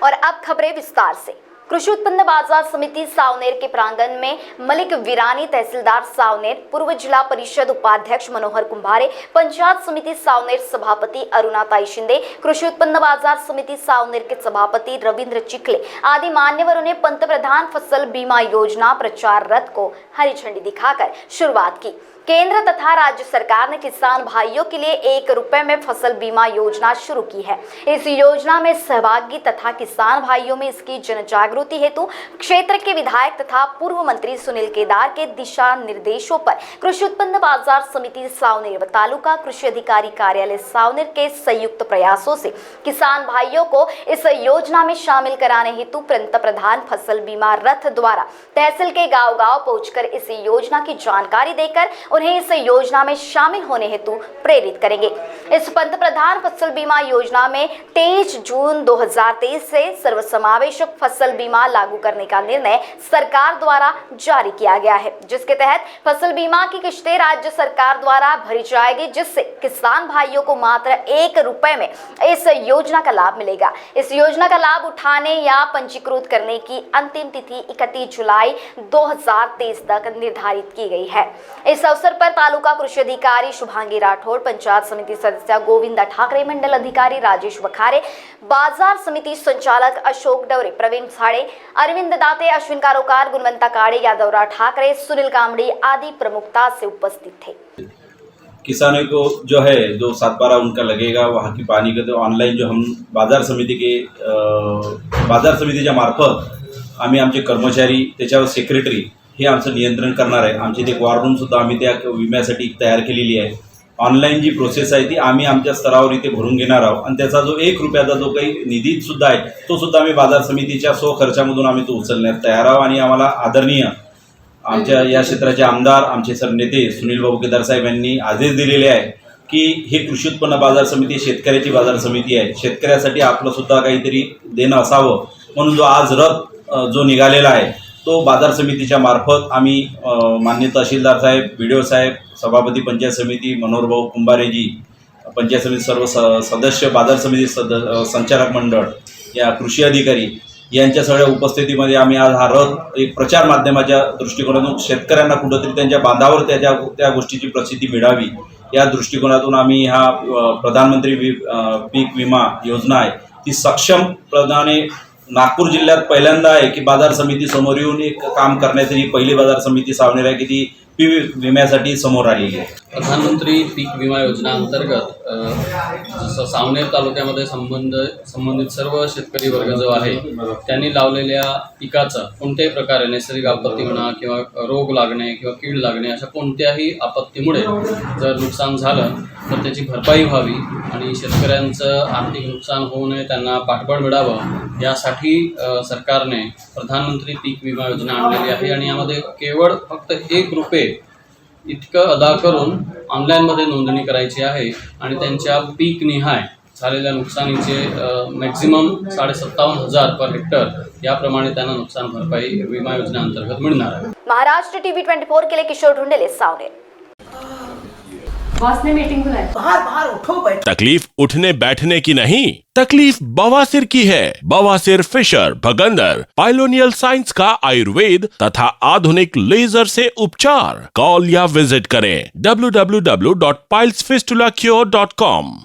और अब खबरें विस्तार से। कृषि उत्पन्न बाजार समिति सावनेर के प्रांगण में मलिक वीरानी, तहसीलदार सावनेर, पूर्व जिला परिषद उपाध्यक्ष मनोहर कुंभारे, पंचायत समिति सावनेर सभापति अरुणाताई शिंदे, कृषि उत्पन्न बाजार समिति सावनेर के सभापति रविंद्र चिखले आदि मान्यवरों ने पंतप्रधान फसल बीमा योजना प्रचार रथ को हरी झंडी दिखाकर शुरुआत की। केंद्र तथा राज्य सरकार ने किसान भाइयों के लिए 1 रुपए में फसल बीमा योजना शुरू की है। इस योजना में सहभागी तथा किसान भाइयों में इसकी जन जागृति हेतु क्षेत्र के विधायक तथा पूर्व मंत्री सुनील केदार के दिशा निर्देशों पर कृषि उत्पन्न बाजार समिति सावनेर व तालुका कृषि अधिकारी कार्यालय सावनेर के संयुक्त प्रयासों से किसान भाइयों को इस योजना में शामिल कराने हेतु पंतप्रधान फसल बीमा रथ द्वारा तहसील के गांव-गांव पहुंचकर इस योजना की जानकारी देकर उन्हें इस योजना में शामिल होने हेतु प्रेरित करेंगे। इस पंतप्रधान फसल बीमा योजना में 23 जून 2023 से सर्वसमावेशक फसल बीमा लागू करने का निर्णय सरकार द्वारा जारी किया गया है, जिसके तहत फसल बीमा की किश्तें राज्य सरकार द्वारा भरी जाएगी, जिससे किसान भाइयों को मात्र 1 रुपए में इस योजना का लाभ मिलेगा। इस योजना का लाभ उठाने या पंजीकृत करने की अंतिम तिथि 31 जुलाई 2023 तक निर्धारित की गई है। इस अवसर पर तालुका कृषि अधिकारी शुभांगी राठौड़, पंचायत समिति सदस्य गोविंदा ठाकरे, मंडल अधिकारी राजेश वखारे, बाजार समिति संचालक अशोक डवरे, प्रवीण साड़े, अरविंद दाते, अश्विन कारोकार, गुणवंता काड़े, यादवराव ठाकरे, सुनील कामड़ी आदि प्रमुखता से उपस्थित थे। किसानों को जो है जो 7/12 उनका लगेगा वहाँ की पानी का तो ऑनलाईन जो हम बाजार समितीच्या मार्फत आम्ही आमचे कर्मचारी त्याच्यावर सेक्रेटरी हे आमचं नियंत्रण करणार आहे। आमची एक वॉर रूमसुद्धा आम्ही त्या विम्यासाठी तयार केलेली आहे। ऑनलाईन जी प्रोसेस आहे ती आम्ही आमच्या स्तरावर इथे भरून घेणार आहोत आणि त्याचा जो 1 रुपयाचा जो काही निधीसुद्धा आहे तो सुद्धा आम्ही बाजार समितीच्या स्वखर्चामधून आम्ही तो उचलण्यास तयार आहोत। आणि आम्हाला आदरणीय आमच्या या क्षेत्राचे आमदार, आमचे सरनेते सुनील बाबू केदार साहेब यांनी आदेश दिलेले आहे की हे कृषी उत्पन्न बाजार समिती शेतकऱ्याची बाजार समिती आहे। शेतकऱ्यासाठी आपलं सुद्धा काहीतरी देणं असावं म्हणून जो आज रथ जो निघालेला आहे तो बाजार समितीच्या मार्फत आम्ही माननीय तहसीलदार साहेब, बीडीओ साहेब, सभापती पंचायत समिती मनोहरभाऊ कुंभारेजी, पंचायत समिती सर्व सदस्य, बाजार समिती संचालक मंडळ, या कृषी अधिकारी यांच्या सगळ्या उपस्थितीमध्ये आम्ही आज हा रथ एक प्रचार माध्यमाच्या दृष्टिकोनातून शेतकऱ्यांना कुठंतरी त्यांच्या बांधावर त्या गोष्टीची प्रसिद्धी मिळावी या दृष्टिकोनातून आम्ही हा प्रधानमंत्री पीक विमा योजना आहे ती सक्षमपणाने नागपूर जिल्ह्यात पहिल्यांदा आहे की बाजार समिती समोर येऊन एक काम करण्याची ही पहिली बाजार समिती सावनेर आहे की ती पीक विम्यासाठी समोर आलेली आहे। प्रधानमंत्री पीक विमा योजना अंतर्गत जसं सावनेर तालुक्यामध्ये संबंधित सर्व शेतकरी वर्ग जो आहे त्यांनी लावलेल्या पिकाचा कोणत्याही प्रकारे नैसर्गिक आपत्ती म्हणा किंवा रोग लागणे किंवा कीड लागणे अशा कोणत्याही आपत्तीमुळे जर नुकसान झालं तर त्याची भरपाई व्हावी आणि शेतकऱ्यांचं आर्थिक नुकसान होऊ नये, त्यांना पाठबळ मिळावं यासाठी सरकारने प्रधानमंत्री पीक विमा योजना आणलेली आहे। आणि यामध्ये केवळ फक्त 1 रुपये इतकं अदा करून ऑनलाईनमध्ये नोंदणी करायची आहे आणि त्यांच्या पीक निहाय झालेल्या नुकसानीचे मॅक्झिमम 57,500 पर हेक्टर याप्रमाणे त्यांना नुकसान भरपाई विमा योजना अंतर्गत मिळणार आहे। महाराष्ट्र टीवी 24 के लिए किशोर ढूंढेले, सावनेर। बॉस ने मीटिंग बुलाई। बाहर उठो बैठो। तकलीफ उठने बैठने की नहीं, तकलीफ बवासीर की है। बवासीर, फिशर, भगंदर, पाइलोनियल साइंस का आयुर्वेद तथा आधुनिक लेजर से उपचार। कॉल या विजिट करें www.pilesfistulacure.com।